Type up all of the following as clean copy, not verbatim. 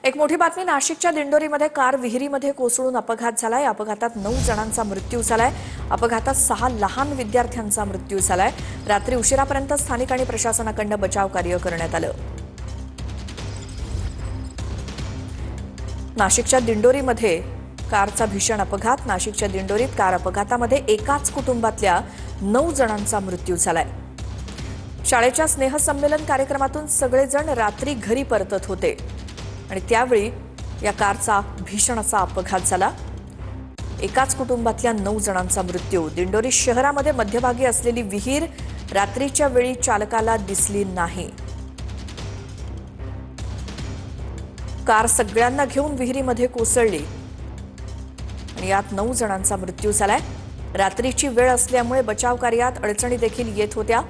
एक मोठी बातमी नाशिकच्या दिंडोरीमध्ये कार विहिरीमध्ये कोसळून अपघात झालाय। अपघातात 9 जणांचा मृत्यू झालाय। अपघातात 6 लहान विद्यार्थ्यांचा मृत्यू झालाय। रात्री उशिरापर्यंत स्थानिक आणि प्रशासनाकडून बचाव कार्य करण्यात आलं। नाशिकच्या दिंडोरीमध्ये कारचा भीषण अपघात। नाशिकच्या दिंडोरीत कार अपघातामध्ये एकाच कुटुंबातल्या 9 जणांचा मृत्यू झालाय। शाळेच्या स्नेहसंमेलन कार्यक्रमातून सगळेजण रात्री घरी परतत होते आणि त्यावेळी या कारचा भीषण असा अपघात झाला। एकाच कुटुंबातल्या 9 जणांचा मृत्यू। दिंडोरी शहरामध्ये मध्यभागी असलेली विहीर रात्रीच्या वेळी चालकाला दिसली नाही। कार सगळ्यांना घेऊन विहिरीमध्ये कोसळली आणि यात 9 जणांचा मृत्यू झालाय। रात्रीची वेळ असल्यामुळे बचाव कार्यात अडचणी देखील येत होत्या।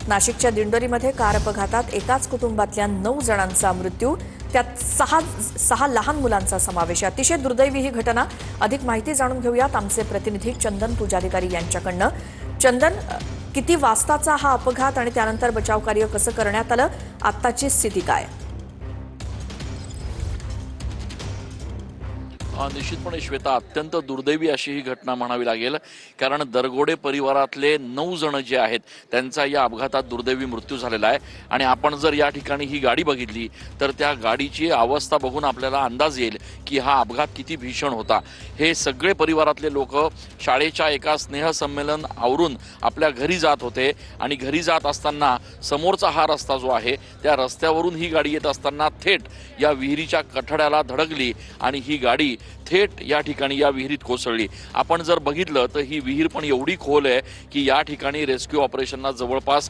नाशिकच्या दिंडोरीमध्ये कार अपघातात एकाच कुटुंबातल्या 9 जणांचा मृत्यू, त्यात 6 लहान मुलांचा समावेश। अतिशय दुर्दैवी ही घटना। अधिक माहिती जाणून घेऊयात आमचे प्रतिनिधी चंदन पुजारीकारी यांच्याकडनं। चंदन, किती वाजताचा हा अपघात आणि त्यानंतर बचाव कार्य कसं करण्यात आलं? आत्ताची स्थिती काय? निश्चितपणे श्वेता, अत्यंत दुर्दैवी अशी ही घटना म्हणावी लागेल, कारण दरगोडे परिवारातले 9 जण जे आहेत त्यांचा या अपघातात दुर्दैवी मृत्यू झालेला आहे। आणि आपण जर या ठिकाणी ही गाडी बघितली तर त्या गाडीची अवस्था बघून आपल्याला अंदाज येईल की हा अपघात किती भीषण होता। हे सगळे परिवारातले लोक शाळेच्या एका स्नेहसंमेलन आवरून आपल्या घरी जात होते आणि घरी जात असताना समोरचा हा रस्ता जो आहे त्या रस्त्यावरून ही गाडी येत असताना थेट या विहिरीच्या कठड्याला धडकली आणि ही गाडी थेट या ठिकाणी या विहिरीत कोसळली। आपण जर बघितलं तर ही विहीर पण एवढी खोल आहे की या ठिकाणी रेस्क्यू ऑपरेशनला जवळपास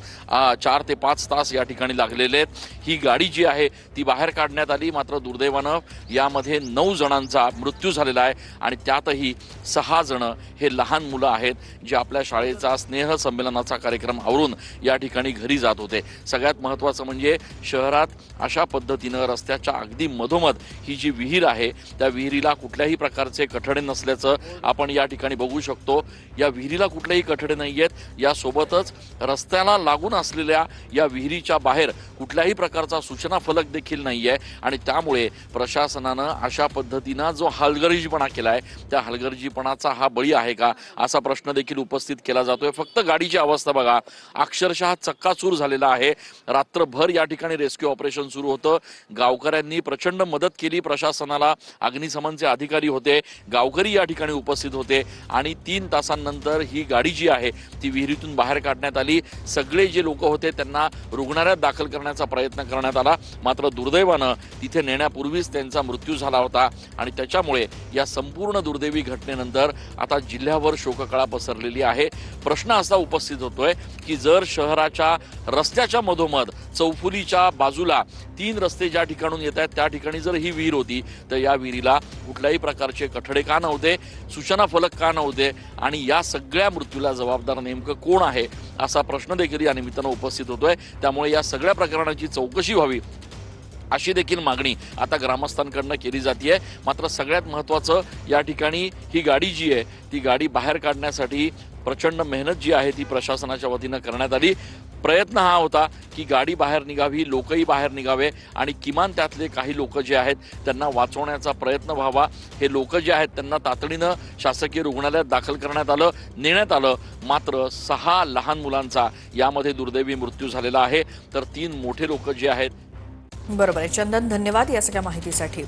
4 ते 5 तास या ठिकाणी लागलेले आहेत। ही गाडी जी आहे ती बाहेर काढण्यात आली, मात्र दुर्दैवानं यामध्ये 9 जणांचा मृत्यू झालेला आहे आणि त्यातही 6 जण हे लहान मुलं आहेत जे आपल्या शाळेचा स्नेह संमेलनाचा कार्यक्रम आवरून या ठिकाणी घरी जात होते। सगळ्यात महत्त्वाचं म्हणजे शहरात अशा पद्धतीनं रस्त्याच्या अगदी मधोमध ही जी विहीर आहे त्या विहिरीला कुठल्याही प्रकारचे कठडे नसल्याचं आपण या ठिकाणी बघू शकतो। या विहिरीला कुठलेही कठडे नाही आहेत। यासोबतच रस्त्याला लागून असलेल्या या विहिरीच्या बाहेर कुठल्याही प्रकारचा सूचना फलक देखील नाही आहे आणि त्यामुळे प्रशासनानं अशा पद्धतीनं जो हलगर्जीपणा केला आहे त्या हलगर्जीपणाचा हा बळी आहे का असा प्रश्न देखील उपस्थित केला जातोय। फक्त गाडीची अवस्था बघा, अक्षरशः चक्काचूर झालेला आहे। रात्रभर या ठिकाणी रेस्क्यू ऑपरेशन सुरू होतं। गावकऱ्यांनी प्रचंड मदत केली प्रशासनाला। अग्निशमनचे अधिकारी होते, गावकरी या ठिकाणी उपस्थित होते आणि 3 तासांनंतर ही गाडी जी आहे ती विहिरीतून बाहेर काढण्यात आली। सगळे जे लोक होते त्यांना रुग्णालयात दाखल करण्याचा प्रयत्न करण्यात आला, मात्र दुर्दैवानं तिथे नेण्यापूर्वीच त्यांचा मृत्यू झाला होता आणि त्याच्यामुळे या संपूर्ण दुर्दैवी घटनेनंतर आता जिल्ह्यावर शोककळा पसरलेली आहे। प्रश्न असा उपस्थित होतोय की जर शहराच्या रस्त्याच्या मधोमध चौफुलीच्या बाजूला 3 रस्ते ज्या ठिकाणून येत आहेत त्या ठिकाणी जर ही विहीर होती तर या विहिरीला कुठल्याही प्रकारचे कठडे का नव्हते, सूचना फलक का नव्हते आणि या सगळ्या मृत्यूला जबाबदार नेमकं कोण आहे असा प्रश्न देखील या निमित्तानं उपस्थित होतोय। त्यामुळे या सगळ्या प्रकरणाची चौकशी व्हावी अशी देखील मागणी आता ग्रामस्थांकडून केली जाते। मात्र सगळ्यात महत्त्वाचं या ठिकाणी ही गाडी जी आहे ती गाडी बाहेर काढण्यासाठी प्रचंड मेहनत जी आहे ती प्रशासनाच्या वतीनं करण्यात आली। प्रयत्न हा होता की गाडी बाहेर निघावी, लोकही बाहेर निघावे आणि किमान त्यातले काही लोक जे आहेत त्यांना वाचवण्याचा प्रयत्न व्हावा। हे लोक जे आहेत त्यांना तातडीनं शासकीय रुग्णालयात दाखल करण्यात आलं, नेण्यात आलं, मात्र 6 लहान मुलांचा यामध्ये दुर्दैवी मृत्यू झालेला आहे तर 3 मोठे लोक जे आहेत। बरोबर आहे चंदन, धन्यवाद या सगळ्या माहितीसाठी।